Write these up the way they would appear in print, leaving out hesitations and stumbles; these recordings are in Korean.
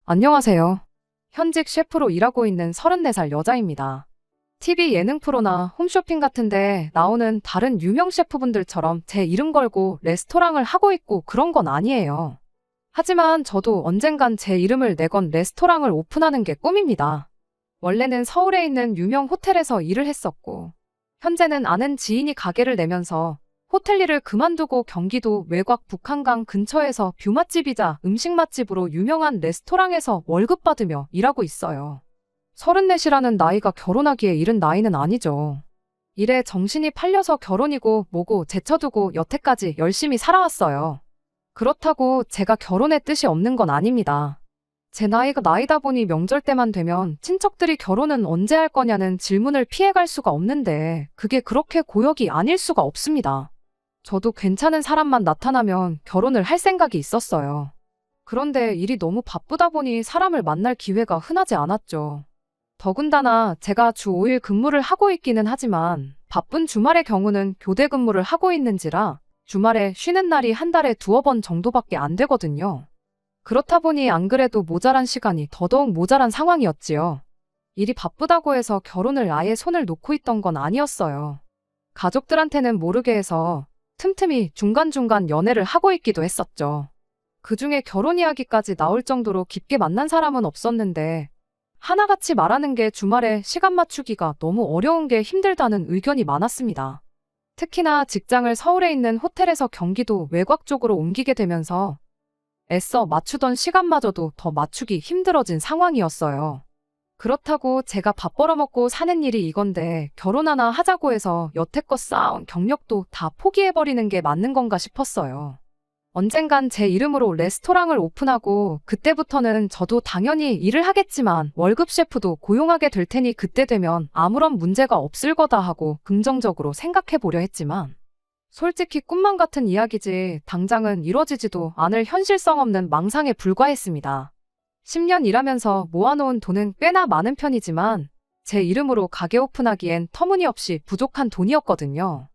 안녕하세요. 현직 셰프로 일하고 있는 34살 여자입니다. TV 예능 프로나 홈쇼핑 같은데 나오는 다른 유명 셰프분들처럼 제 이름 걸고 레스토랑을 하고 있고 그런 건 아니에요. 하지만 저도 언젠간 제 이름을 내건 레스토랑을 오픈하는 게 꿈입니다. 원래는 서울에 있는 유명 호텔에서 일을 했었고, 현재는 아는 지인이 가게를 내면서 호텔 일을 그만두고 경기도 외곽 북한강 근처에서 뷰 맛집이자 음식 맛집으로 유명한 레스토랑에서 월급 받으며 일하고 있어요. 34이라는 나이가 결혼하기에 이른 나이는 아니죠. 일에 정신이 팔려서 결혼이고 뭐고 제쳐두고 여태까지 열심히 살아왔어요. 그렇다고 제가 결혼의 뜻이 없는 건 아닙니다. 제 나이가 나이다 보니 명절 때만 되면 친척들이 결혼은 언제 할 거냐는 질문을 피해갈 수가 없는데 그게 그렇게 고역이 아닐 수가 없습니다. 저도 괜찮은 사람만 나타나면 결혼을 할 생각이 있었어요. 그런데 일이 너무 바쁘다 보니 사람을 만날 기회가 흔하지 않았죠. 더군다나 제가 주 5일 근무를 하고 있기는 하지만 바쁜 주말의 경우는 교대 근무를 하고 있는지라 주말에 쉬는 날이 한 달에 2번 정도밖에 안 되거든요. 그렇다 보니 안 그래도 모자란 시간이 더더욱 모자란 상황이었지요. 일이 바쁘다고 해서 결혼을 아예 손을 놓고 있던 건 아니었어요. 가족들한테는 모르게 해서 틈틈이 중간중간 연애를 하고 있기도 했었죠. 그중에 결혼 이야기까지 나올 정도로 깊게 만난 사람은 없었는데 하나같이 말하는 게 주말에 시간 맞추기가 너무 어려운 게 힘들다는 의견이 많았습니다. 특히나 직장을 서울에 있는 호텔에서 경기도 외곽 쪽으로 옮기게 되면서 애써 맞추던 시간마저도 더 맞추기 힘들어진 상황이었어요. 그렇다고 제가 밥 벌어먹고 사는 일이 이건데 결혼 하나 하자고 해서 여태껏 쌓아온 경력도 다 포기해버리는 게 맞는 건가 싶었어요. 언젠간 제 이름으로 레스토랑을 오픈하고 그때부터는 저도 당연히 일을 하겠지만 월급 셰프도 고용하게 될 테니 그때 되면 아무런 문제가 없을 거다 하고 긍정적으로 생각해보려 했지만 솔직히 꿈만 같은 이야기지 당장은 이뤄지지도 않을 현실성 없는 망상에 불과했습니다. 10년 일하면서 모아놓은 돈은 꽤나 많은 편이지만 제 이름으로 가게 오픈하기엔 터무니없이 부족한 돈이었거든요.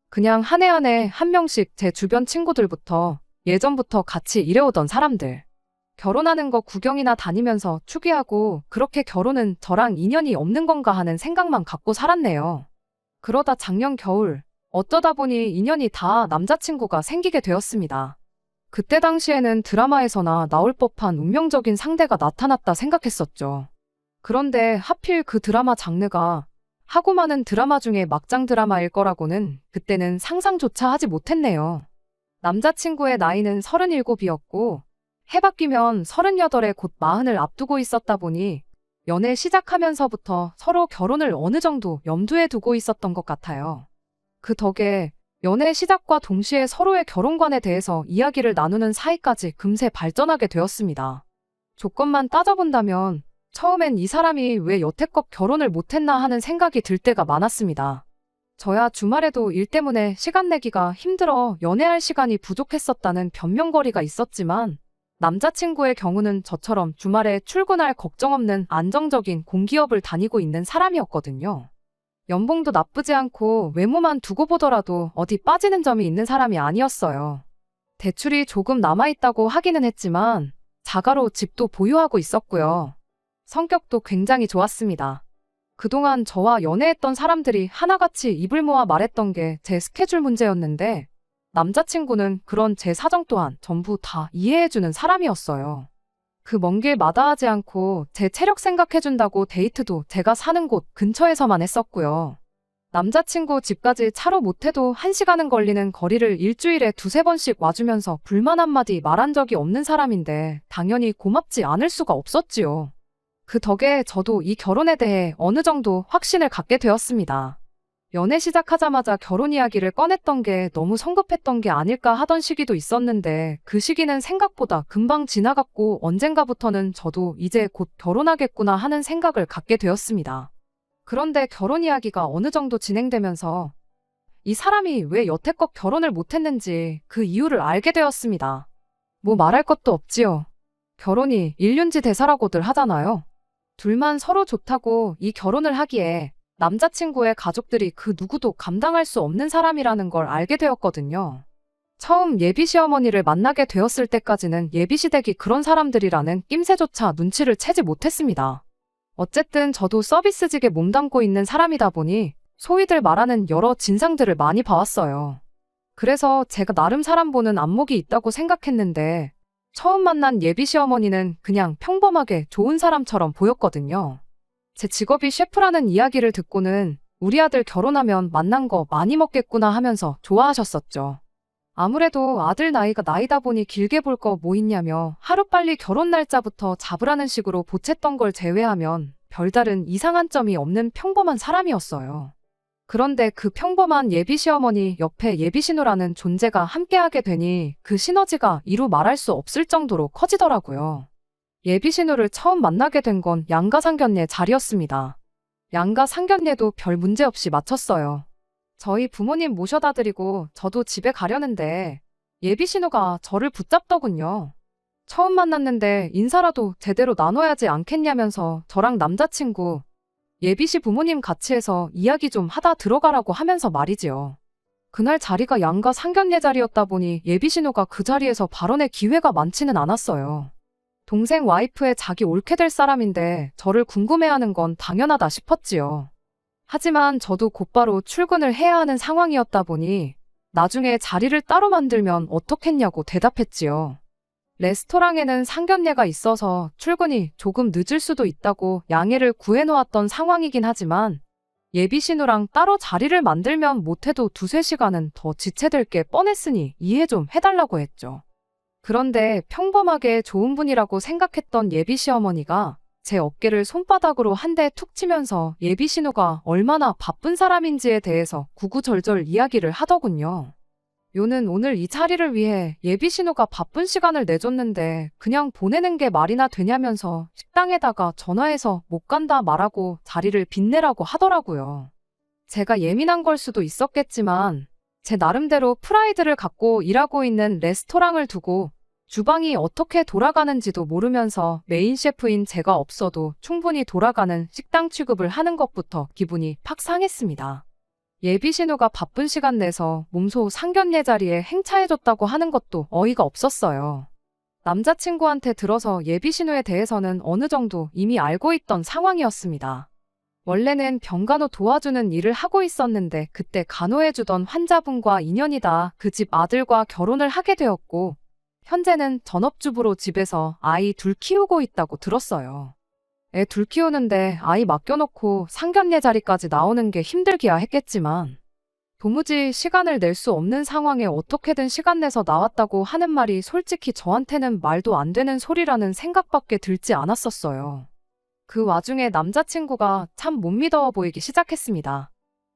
그냥 한 해 한 해 한 명씩 제 주변 친구들부터 예전부터 같이 일해오던 사람들. 결혼하는 거 구경이나 다니면서 추기하고 그렇게 결혼은 저랑 인연이 없는 건가 하는 생각만 갖고 살았네요. 그러다 작년 겨울 어쩌다 보니 인연이 다 남자친구가 생기게 되었습니다. 그때 당시에는 드라마에서나 나올 법한 운명적인 상대가 나타났다 생각했었죠. 그런데 하필 그 드라마 장르가 하고 많은 드라마 중에 막장 드라마일 거라고는 그때는 상상조차 하지 못했네요. 남자친구의 나이는 37이었고 해 바뀌면 38에 곧 40을 앞두고 있었다 보니 연애 시작하면서부터 서로 결혼을 어느 정도 염두에 두고 있었던 것 같아요. 그 덕에 연애 시작과 동시에 서로의 결혼관에 대해서 이야기를 나누는 사이까지 금세 발전하게 되었습니다. 조건만 따져본다면 처음엔 이 사람이 왜 여태껏 결혼을 못했나 하는 생각이 들 때가 많았습니다. 저야 주말에도 일 때문에 시간 내기가 힘들어 연애할 시간이 부족했었다는 변명거리가 있었지만 남자친구의 경우는 저처럼 주말에 출근할 걱정 없는 안정적인 공기업을 다니고 있는 사람이었거든요. 연봉도 나쁘지 않고 외모만 두고 보더라도 어디 빠지는 점이 있는 사람이 아니었어요. 대출이 조금 남아있다고 하기는 했지만 자가로 집도 보유하고 있었고요. 성격도 굉장히 좋았습니다. 그동안 저와 연애했던 사람들이 하나같이 입을 모아 말했던 게 제 스케줄 문제였는데 남자친구는 그런 제 사정 또한 전부 다 이해해주는 사람이었어요. 그 먼 길 마다하지 않고 제 체력 생각해준다고 데이트도 제가 사는 곳 근처에서만 했었고요. 남자친구 집까지 차로 못해도 1시간은 걸리는 거리를 일주일에 2~3번씩 와주면서 불만 한마디 말한 적이 없는 사람인데 당연히 고맙지 않을 수가 없었지요. 그 덕에 저도 이 결혼에 대해 어느 정도 확신을 갖게 되었습니다. 연애 시작하자마자 결혼 이야기를 꺼냈던 게 너무 성급했던 게 아닐까 하던 시기도 있었는데 그 시기는 생각보다 금방 지나갔고 언젠가부터는 저도 이제 곧 결혼하겠구나 하는 생각을 갖게 되었습니다. 그런데 결혼 이야기가 어느 정도 진행되면서 이 사람이 왜 여태껏 결혼을 못했는지 그 이유를 알게 되었습니다. 뭐 말할 것도 없지요. 결혼이 일륜지 대사라고들 하잖아요. 둘만 서로 좋다고 이 결혼을 하기에 남자친구의 가족들이 그 누구도 감당할 수 없는 사람이라는 걸 알게 되었거든요. 처음 예비 시어머니를 만나게 되었을 때까지는 예비시댁이 그런 사람들이라는 낌새조차 눈치를 채지 못했습니다. 어쨌든 저도 서비스직에 몸담고 있는 사람이다 보니 소위들 말하는 여러 진상들을 많이 봐왔어요. 그래서 제가 나름 사람 보는 안목이 있다고 생각했는데 처음 만난 예비 시어머니는 그냥 평범하게 좋은 사람처럼 보였거든요. 제 직업이 셰프라는 이야기를 듣고는 우리 아들 결혼하면 만난 거 많이 먹겠구나 하면서 좋아하셨었죠. 아무래도 아들 나이가 나이다 보니 길게 볼 거 뭐 있냐며 하루빨리 결혼 날짜부터 잡으라는 식으로 보챘던 걸 제외하면 별다른 이상한 점이 없는 평범한 사람이었어요. 그런데 그 평범한 예비 시어머니 옆에 예비 신우라는 존재가 함께하게 되니 그 시너지가 이루 말할 수 없을 정도로 커지더라고요. 예비 신우를 처음 만나게 된 건 양가 상견례 자리였습니다. 양가 상견례도 별 문제 없이 마쳤어요. 저희 부모님 모셔다 드리고 저도 집에 가려는데 예비 신우가 저를 붙잡더군요. 처음 만났는데 인사라도 제대로 나눠야지 않겠냐면서 저랑 남자친구, 예비씨 부모님 같이 해서 이야기 좀 하다 들어가라고 하면서 말이지요. 그날 자리가 양가 상견례 자리였다 보니 예비 신우가 그 자리에서 발언의 기회가 많지는 않았어요. 동생 와이프의 자기 옳게 될 사람인데 저를 궁금해하는 건 당연하다 싶었지요. 하지만 저도 곧바로 출근을 해야 하는 상황이었다 보니 나중에 자리를 따로 만들면 어떻겠냐고 대답했지요. 레스토랑에는 상견례가 있어서 출근이 조금 늦을 수도 있다고 양해를 구해놓았던 상황이긴 하지만 예비 신우랑 따로 자리를 만들면 못해도 2-3시간은 더 지체될 게 뻔했으니 이해 좀 해달라고 했죠. 그런데 평범하게 좋은 분이라고 생각했던 예비 시어머니가 제 어깨를 손바닥으로 한 대 툭 치면서 예비 신우가 얼마나 바쁜 사람인지에 대해서 구구절절 이야기를 하더군요. 요는 오늘 이 자리를 위해 예비 신우가 바쁜 시간을 내줬는데 그냥 보내는 게 말이나 되냐면서 식당에다가 전화해서 못 간다 말하고 자리를 빛내라고 하더라고요. 제가 예민한 걸 수도 있었겠지만 제 나름대로 프라이드를 갖고 일하고 있는 레스토랑을 두고 주방이 어떻게 돌아가는지도 모르면서 메인 셰프인 제가 없어도 충분히 돌아가는 식당 취급을 하는 것부터 기분이 팍 상했습니다. 예비 신우가 바쁜 시간 내서 몸소 상견례 자리에 행차해줬다고 하는 것도 어이가 없었어요. 남자친구한테 들어서 예비 신우에 대해서는 어느 정도 이미 알고 있던 상황이었습니다. 원래는 병간호 도와주는 일을 하고 있었는데 그때 간호해주던 환자분과 인연이다 그 집 아들과 결혼을 하게 되었고 현재는 전업주부로 집에서 아이 둘 키우고 있다고 들었어요. 애 둘 키우는데 아이 맡겨놓고 상견례 자리까지 나오는 게 힘들기야 했겠지만 도무지 시간을 낼 수 없는 상황에 어떻게든 시간 내서 나왔다고 하는 말이 솔직히 저한테는 말도 안 되는 소리라는 생각밖에 들지 않았었어요. 그 와중에 남자친구가 참 못 믿어 보이기 시작했습니다.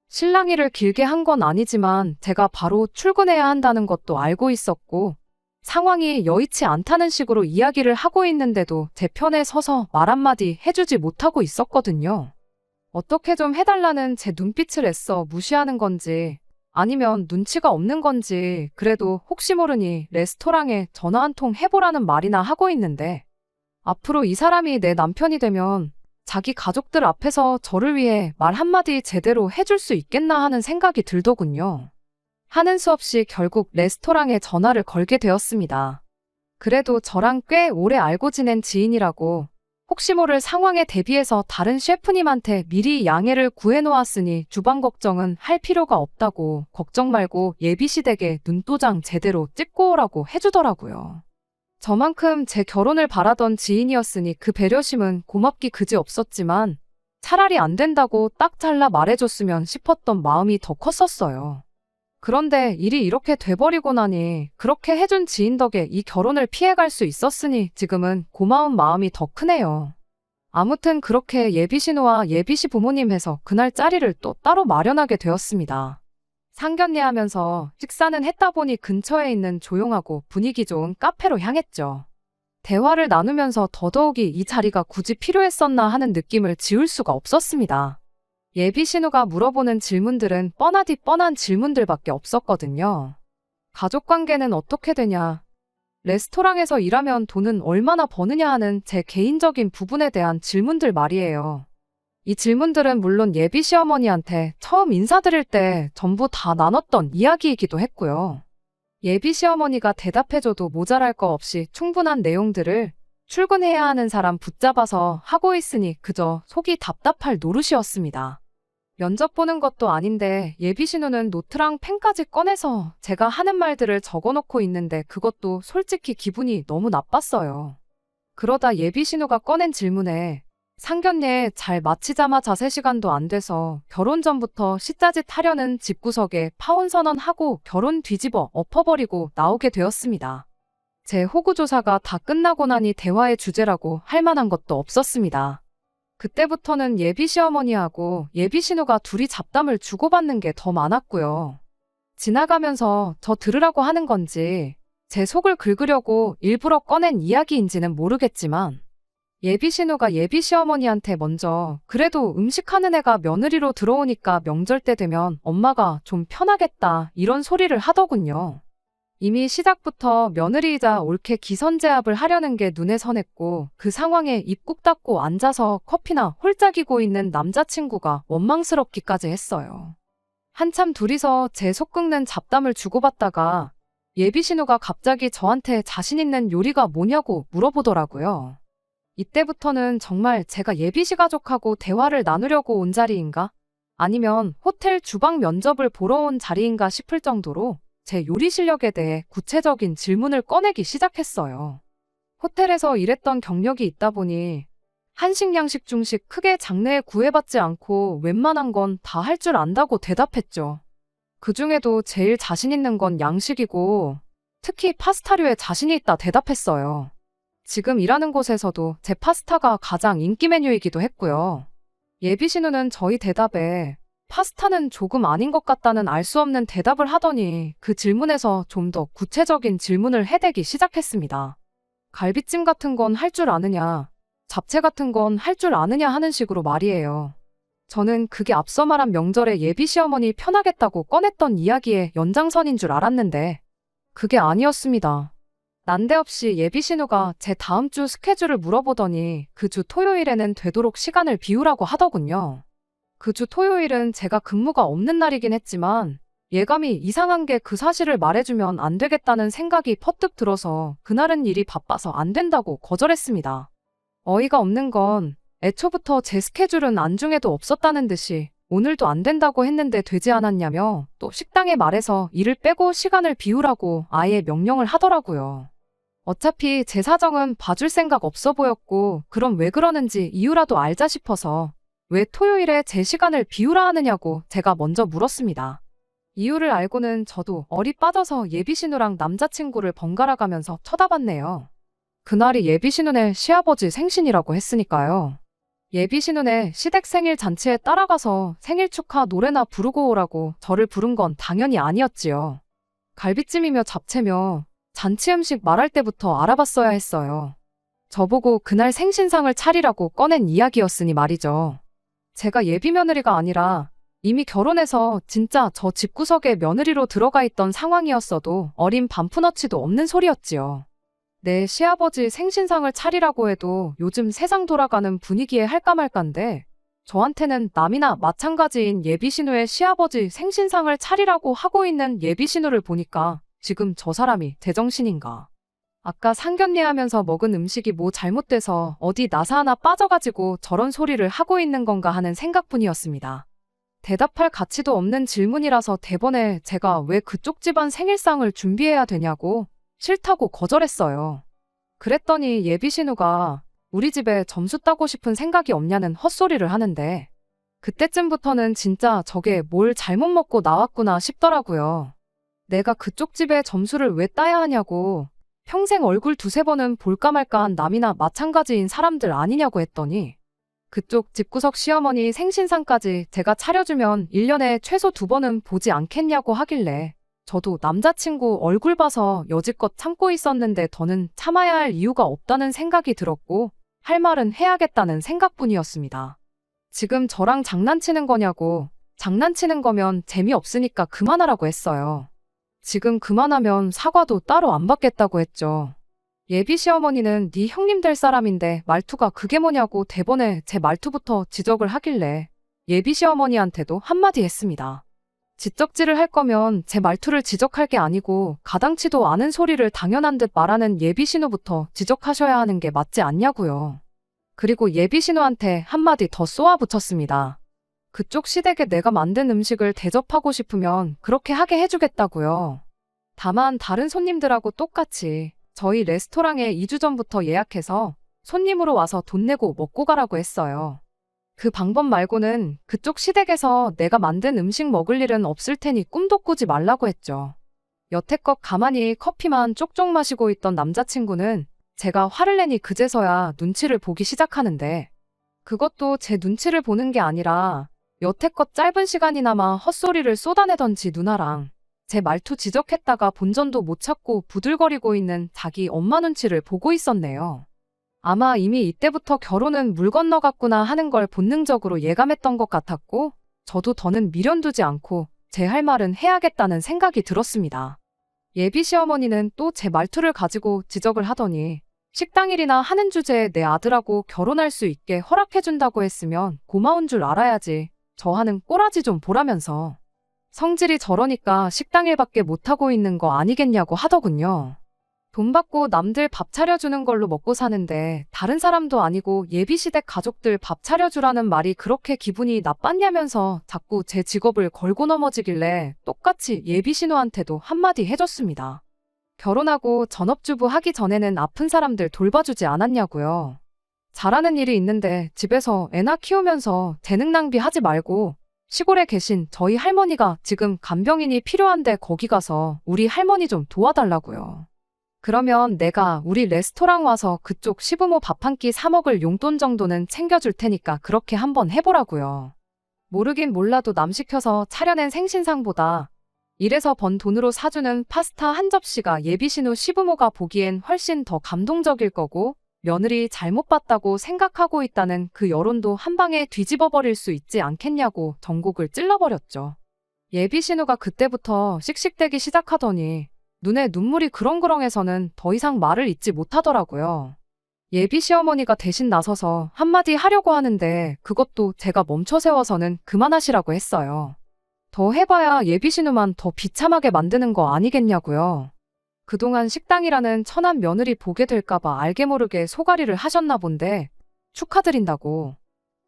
실랑이를 길게 한 건 아니지만 제가 바로 출근해야 한다는 것도 알고 있었고 상황이 여의치 않다는 식으로 이야기를 하고 있는데도 제 편에 서서 말 한마디 해주지 못하고 있었거든요. 어떻게 좀 해달라는 제 눈빛을 애써 무시하는 건지 아니면 눈치가 없는 건지 그래도 혹시 모르니 레스토랑에 전화 한 통 해보라는 말이나 하고 있는데 앞으로 이 사람이 내 남편이 되면 자기 가족들 앞에서 저를 위해 말 한마디 제대로 해줄 수 있겠나 하는 생각이 들더군요. 하는 수 없이 결국 레스토랑에 전화를 걸게 되었습니다. 그래도 저랑 꽤 오래 알고 지낸 지인이라고 혹시 모를 상황에 대비해서 다른 셰프님한테 미리 양해를 구해놓았으니 주방 걱정은 할 필요가 없다고 걱정 말고 예비시댁에 눈도장 제대로 찍고 오라고 해주더라고요. 저만큼 제 결혼을 바라던 지인이었으니 그 배려심은 고맙기 그지 없었지만 차라리 안 된다고 딱 잘라 말해줬으면 싶었던 마음이 더 컸었어요. 그런데 일이 이렇게 돼버리고 나니 그렇게 해준 지인 덕에 이 결혼을 피해갈 수 있었으니 지금은 고마운 마음이 더 크네요. 아무튼 그렇게 예비신우와 예비시 부모님 해서 그날 자리를 또 따로 마련하게 되었습니다. 상견례하면서 식사는 했다 보니 근처에 있는 조용하고 분위기 좋은 카페로 향했죠. 대화를 나누면서 더더욱이 이 자리가 굳이 필요했었나 하는 느낌을 지울 수가 없었습니다. 예비 신우가 물어보는 질문들은 뻔하디 뻔한 질문들밖에 없었거든요. 가족관계는 어떻게 되냐, 레스토랑에서 일하면 돈은 얼마나 버느냐 하는 제 개인적인 부분에 대한 질문들 말이에요. 이 질문들은 물론 예비 시어머니한테 처음 인사드릴 때 전부 다 나눴던 이야기이기도 했고요. 예비 시어머니가 대답해줘도 모자랄 거 없이 충분한 내용들을 출근해야 하는 사람 붙잡아서 하고 있으니 그저 속이 답답할 노릇이었습니다. 면접 보는 것도 아닌데 예비 신우는 노트랑 펜까지 꺼내서 제가 하는 말들을 적어놓고 있는데 그것도 솔직히 기분이 너무 나빴어요. 그러다 예비 신우가 꺼낸 질문에 상견례 잘 마치자마자 3시간도 안 돼서 결혼 전부터 시자짓 하려는 집구석에 파혼 선언하고 결혼 뒤집어 엎어버리고 나오게 되었습니다. 제 호구조사가 다 끝나고 나니 대화의 주제라고 할 만한 것도 없었습니다. 그때부터는 예비 시어머니하고 예비 신우가 둘이 잡담을 주고받는 게 더 많았고요. 지나가면서 저 들으라고 하는 건지 제 속을 긁으려고 일부러 꺼낸 이야기인지는 모르겠지만 예비 신우가 예비 시어머니한테 먼저 그래도 음식하는 애가 며느리로 들어오니까 명절 때 되면 엄마가 좀 편하겠다 이런 소리를 하더군요. 이미 시작부터 며느리이자 옳게 기선제압을 하려는 게 눈에 선했고 그 상황에 입 꾹 닫고 앉아서 커피나 홀짝이고 있는 남자친구가 원망스럽기까지 했어요. 한참 둘이서 제 속 긁는 잡담을 주고받다가 예비 신우가 갑자기 저한테 자신 있는 요리가 뭐냐고 물어보더라고요. 이때부터는 정말 제가 예비시 가족하고 대화를 나누려고 온 자리인가? 아니면 호텔 주방 면접을 보러 온 자리인가 싶을 정도로 제 요리 실력에 대해 구체적인 질문을 꺼내기 시작했어요. 호텔에서 일했던 경력이 있다 보니 한식, 양식, 중식 크게 장르에 구애받지 않고 웬만한 건 다 할 줄 안다고 대답했죠. 그 중에도 제일 자신 있는 건 양식이고 특히 파스타류에 자신이 있다 대답했어요. 지금 일하는 곳에서도 제 파스타가 가장 인기 메뉴이기도 했고요. 예비 신우는 저희 대답에 파스타는 조금 아닌 것 같다는 알 수 없는 대답을 하더니 그 질문에서 좀 더 구체적인 질문을 해대기 시작했습니다. 갈비찜 같은 건 할 줄 아느냐, 잡채 같은 건 할 줄 아느냐 하는 식으로 말이에요. 저는 그게 앞서 말한 명절에 예비 시어머니 편하겠다고 꺼냈던 이야기의 연장선인 줄 알았는데 그게 아니었습니다. 난데없이 예비 신우가 제 다음 주 스케줄을 물어보더니 그 주 토요일에는 되도록 시간을 비우라고 하더군요. 그 주 토요일은 제가 근무가 없는 날이긴 했지만 예감이 이상한 게 그 사실을 말해주면 안 되겠다는 생각이 퍼뜩 들어서 그날은 일이 바빠서 안 된다고 거절했습니다. 어이가 없는 건 애초부터 제 스케줄은 안중에도 없었다는 듯이 오늘도 안 된다고 했는데 되지 않았냐며 또 식당에 말해서 일을 빼고 시간을 비우라고 아예 명령을 하더라고요. 어차피 제 사정은 봐줄 생각 없어 보였고 그럼 왜 그러는지 이유라도 알자 싶어서 왜 토요일에 제 시간을 비우라 하느냐고 제가 먼저 물었습니다. 이유를 알고는 저도 얼이 빠져서 예비 신우랑 남자친구를 번갈아 가면서 쳐다봤네요. 그날이 예비 신우네 시아버지 생신이라고 했으니까요. 예비 신우네 시댁 생일 잔치에 따라가서 생일 축하 노래나 부르고 오라고 저를 부른 건 당연히 아니었지요. 갈비찜이며 잡채며 잔치 음식 말할 때부터 알아봤어야 했어요. 저보고 그날 생신상을 차리라고 꺼낸 이야기였으니 말이죠. 제가 예비 며느리가 아니라 이미 결혼해서 진짜 저 집구석에 며느리로 들어가 있던 상황이었어도 어린 반푼어치도 없는 소리였지요. 내 시아버지 생신상을 차리라고 해도 요즘 세상 돌아가는 분위기에 할까 말까인데 저한테는 남이나 마찬가지인 예비 신우의 시아버지 생신상을 차리라고 하고 있는 예비 신우를 보니까 지금 저 사람이 제정신인가. 아까 상견례하면서 먹은 음식이 뭐 잘못돼서 어디 나사 하나 빠져가지고 저런 소리를 하고 있는 건가 하는 생각뿐이었습니다. 대답할 가치도 없는 질문이라서 대번에 제가 왜 그쪽 집안 생일상을 준비해야 되냐고 싫다고 거절했어요. 그랬더니 예비 신우가 우리 집에 점수 따고 싶은 생각이 없냐는 헛소리를 하는데 그때쯤부터는 진짜 저게 뭘 잘못 먹고 나왔구나 싶더라고요. 내가 그쪽 집에 점수를 왜 따야 하냐고 평생 얼굴 두세 번은 볼까 말까 한 남이나 마찬가지인 사람들 아니냐고 했더니 그쪽 집구석 시어머니 생신상까지 제가 차려주면 1년에 최소 2번은 보지 않겠냐고 하길래 저도 남자친구 얼굴 봐서 여지껏 참고 있었는데 더는 참아야 할 이유가 없다는 생각이 들었고 할 말은 해야겠다는 생각뿐이었습니다. 지금 저랑 장난치는 거냐고 장난치는 거면 재미없으니까 그만하라고 했어요. 지금 그만하면 사과도 따로 안 받겠다고 했죠. 예비 시어머니는 네 형님 될 사람인데 말투가 그게 뭐냐고 대번에 제 말투부터 지적을 하길래 예비 시어머니한테도 한마디 했습니다. 지적질을 할 거면 제 말투를 지적할 게 아니고 가당치도 않은 소리를 당연한 듯 말하는 예비신우부터 지적하셔야 하는 게 맞지 않냐고요. 그리고 예비신우한테 한마디 더 쏘아붙였습니다. 그쪽 시댁에 내가 만든 음식을 대접하고 싶으면 그렇게 하게 해주겠다고요. 다만 다른 손님들하고 똑같이 저희 레스토랑에 2주 전부터 예약해서 손님으로 와서 돈 내고 먹고 가라고 했어요. 그 방법 말고는 그쪽 시댁에서 내가 만든 음식 먹을 일은 없을 테니 꿈도 꾸지 말라고 했죠. 여태껏 가만히 커피만 쪽쪽 마시고 있던 남자친구는 제가 화를 내니 그제서야 눈치를 보기 시작하는데, 그것도 제 눈치를 보는 게 아니라 여태껏 짧은 시간이나마 헛소리를 쏟아내던지 누나랑 제 말투 지적했다가 본전도 못 찾고 부들거리고 있는 자기 엄마 눈치를 보고 있었네요. 아마 이미 이때부터 결혼은 물 건너갔구나 하는 걸 본능적으로 예감했던 것 같았고, 저도 더는 미련두지 않고 제 할 말은 해야겠다는 생각이 들었습니다. 예비 시어머니는 또 제 말투를 가지고 지적을 하더니, 식당 일이나 하는 주제에 내 아들하고 결혼할 수 있게 허락해준다고 했으면 고마운 줄 알아야지. 저 하는 꼬라지 좀 보라면서. 성질이 저러니까 식당 일밖에 못하고 있는 거 아니겠냐고 하더군요. 돈 받고 남들 밥 차려주는 걸로 먹고 사는데 다른 사람도 아니고 예비시댁 가족들 밥 차려주라는 말이 그렇게 기분이 나빴냐면서 자꾸 제 직업을 걸고 넘어지길래 똑같이 예비신우한테도 한마디 해줬습니다. 결혼하고 전업주부 하기 전에는 아픈 사람들 돌봐주지 않았냐고요. 잘하는 일이 있는데 집에서 애나 키우면서 재능 낭비하지 말고 시골에 계신 저희 할머니가 지금 간병인이 필요한데 거기 가서 우리 할머니 좀 도와달라고요. 그러면 내가 우리 레스토랑 와서 그쪽 시부모 밥 한 끼 사 먹을 용돈 정도는 챙겨줄 테니까 그렇게 한번 해보라고요. 모르긴 몰라도 남 시켜서 차려낸 생신상보다 일해서 번 돈으로 사주는 파스타 한 접시가 예비신우 시부모가 보기엔 훨씬 더 감동적일 거고 며느리 잘못 봤다고 생각하고 있다는 그 여론도 한 방에 뒤집어 버릴 수 있지 않겠냐고 전곡을 찔러버렸죠. 예비신우가 그때부터 씩씩대기 시작하더니 눈에 눈물이 그렁그렁해서는 더 이상 말을 잇지 못하더라고요. 예비 시어머니가 대신 나서서 한마디 하려고 하는데 그것도 제가 멈춰 세워서는 그만하시라고 했어요. 더 해봐야 예비 신우만 더 비참하게 만드는 거 아니겠냐고요. 그동안 식당이라는 천한 며느리 보게 될까봐 알게 모르게 소가리를 하셨나 본데 축하드린다고.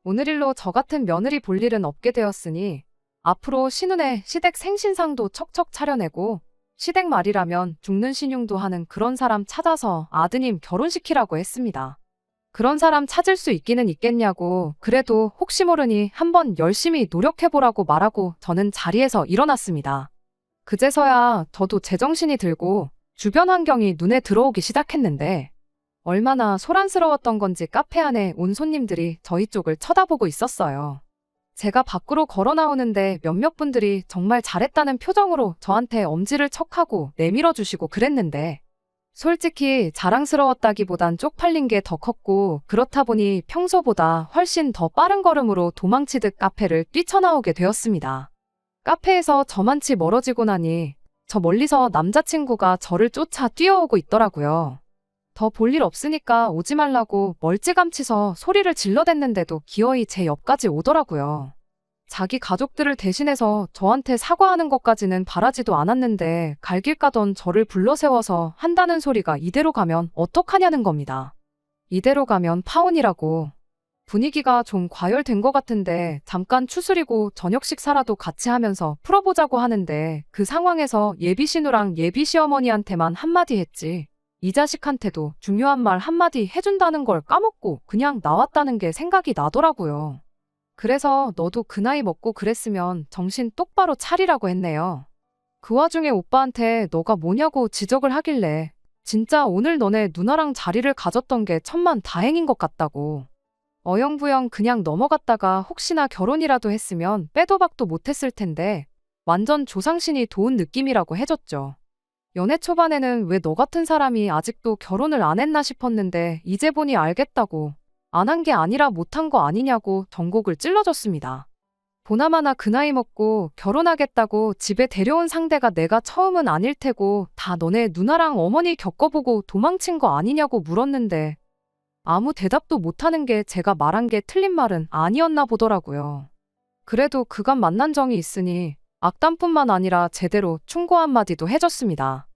오늘 일로 저 같은 며느리 볼 일은 없게 되었으니 앞으로 신운의 시댁 생신상도 척척 차려내고 시댁 말이라면 죽는 신용도 하는 그런 사람 찾아서 아드님 결혼시키라고 했습니다. 그런 사람 찾을 수 있기는 있겠냐고 그래도 혹시 모르니 한번 열심히 노력해보라고 말하고 저는 자리에서 일어났습니다. 그제서야 저도 제정신이 들고 주변 환경이 눈에 들어오기 시작했는데 얼마나 소란스러웠던 건지 카페 안에 온 손님들이 저희 쪽을 쳐다보고 있었어요. 제가 밖으로 걸어 나오는데 몇몇 분들이 정말 잘했다는 표정으로 저한테 엄지를 척하고 내밀어 주시고 그랬는데 솔직히 자랑스러웠다기보단 쪽팔린 게 더 컸고 그렇다 보니 평소보다 훨씬 더 빠른 걸음으로 도망치듯 카페를 뛰쳐나오게 되었습니다. 카페에서 저만치 멀어지고 나니 저 멀리서 남자친구가 저를 쫓아 뛰어오고 있더라고요. 더 볼 일 없으니까 오지 말라고 멀찌감치서 소리를 질러댔는데도 기어이 제 옆까지 오더라고요. 자기 가족들을 대신해서 저한테 사과하는 것까지는 바라지도 않았는데 갈 길 가던 저를 불러세워서 한다는 소리가 이대로 가면 어떡하냐는 겁니다. 이대로 가면 파혼이라고. 분위기가 좀 과열된 것 같은데 잠깐 추스리고 저녁 식사라도 같이 하면서 풀어보자고 하는데 그 상황에서 예비신우랑 예비시어머니한테만 한마디 했지. 이 자식한테도 중요한 말 한마디 해준다는 걸 까먹고 그냥 나왔다는 게 생각이 나더라고요. 그래서 너도 그 나이 먹고 그랬으면 정신 똑바로 차리라고 했네요. 그 와중에 오빠한테 너가 뭐냐고 지적을 하길래 진짜 오늘 너네 누나랑 자리를 가졌던 게 천만 다행인 것 같다고. 어영부영 그냥 넘어갔다가 혹시나 결혼이라도 했으면 빼도 박도 못했을 텐데 완전 조상신이 도운 느낌이라고 해줬죠. 연애 초반에는 왜 너 같은 사람이 아직도 결혼을 안 했나 싶었는데 이제 보니 알겠다고. 안 한 게 아니라 못한 거 아니냐고 전곡을 찔러줬습니다. 보나마나 그 나이 먹고 결혼하겠다고 집에 데려온 상대가 내가 처음은 아닐 테고 다 너네 누나랑 어머니 겪어보고 도망친 거 아니냐고 물었는데 아무 대답도 못하는 게 제가 말한 게 틀린 말은 아니었나 보더라고요. 그래도 그간 만난 정이 있으니 악담뿐만 아니라 제대로 충고 한마디도 해줬습니다.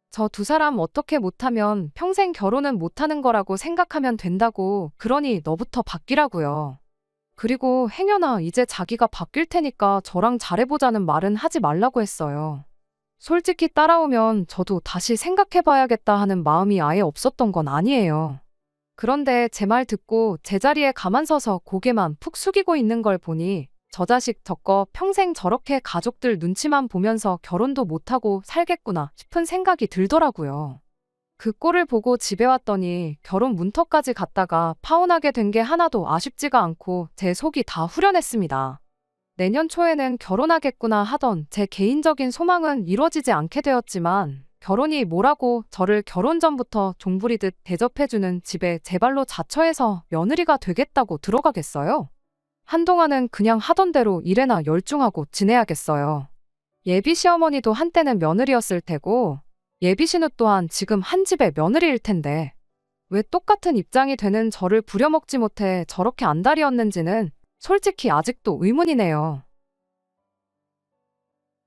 저 두 사람 어떻게 못하면 평생 결혼은 못하는 거라고 생각하면 된다고. 그러니 너부터 바뀌라고요. 그리고 행여나 이제 자기가 바뀔 테니까 저랑 잘해보자는 말은 하지 말라고 했어요. 솔직히 따라오면 저도 다시 생각해봐야겠다 하는 마음이 아예 없었던 건 아니에요. 그런데 제 말 듣고 제자리에 가만 서서 고개만 푹 숙이고 있는 걸 보니 저 자식 저거 평생 저렇게 가족들 눈치만 보면서 결혼도 못하고 살겠구나 싶은 생각이 들더라고요. 그 꼴을 보고 집에 왔더니 결혼 문턱까지 갔다가 파혼하게 된 게 하나도 아쉽지가 않고 제 속이 다 후련했습니다. 내년 초에는 결혼하겠구나 하던 제 개인적인 소망은 이루어지지 않게 되었지만 결혼이 뭐라고 저를 결혼 전부터 종부리듯 대접해주는 집에 제 발로 자처해서 며느리가 되겠다고 들어가겠어요? 한동안은 그냥 하던 대로 일에나 열중하고 지내야겠어요. 예비 시어머니도 한때는 며느리였을 테고 예비 신우 또한 지금 한 집의 며느리일 텐데 왜 똑같은 입장이 되는 저를 부려먹지 못해 저렇게 안달이었는지는 솔직히 아직도 의문이네요.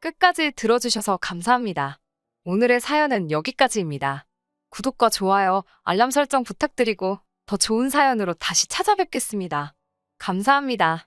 끝까지 들어주셔서 감사합니다. 오늘의 사연은 여기까지입니다. 구독과 좋아요, 알람 설정 부탁드리고 더 좋은 사연으로 다시 찾아뵙겠습니다. 감사합니다.